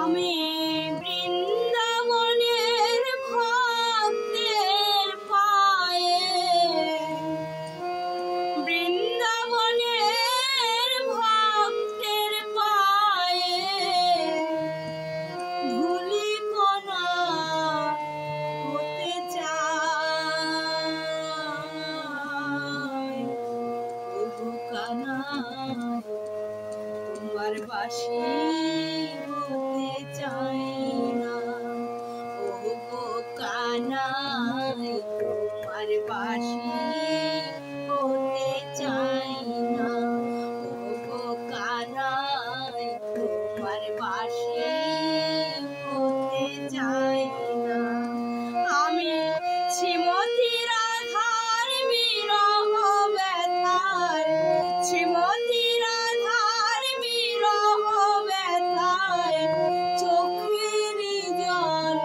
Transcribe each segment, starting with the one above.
আমি বৃন্দাবনের ভক্তের পায়ে, বৃন্দাবনের ভক্তের পায়ে ধুলি কণা হতে চাই। ওগো কানাই তোমার বাঁশি হতে চাই না, ওগো কানাই তোমার বাঁশি হতে চাই না, ওগো কানাই তোমার বাঁশি হতে চাই না। আমি শ্রীমতী রাধার বিরহ ব্যথার, শ্রীমতী রাধার বিরহ ব্যথায় চোখের জল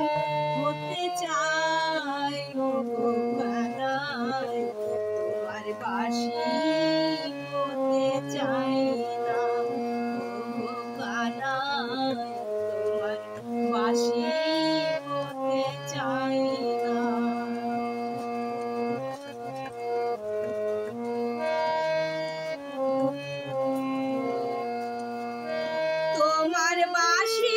হতে চাই। ওগো কানাই তোমার বাঁশি হতে চাই না, ওগো কানাই তোমার বাঁশি হতে চাই না। তোমার বাঁশি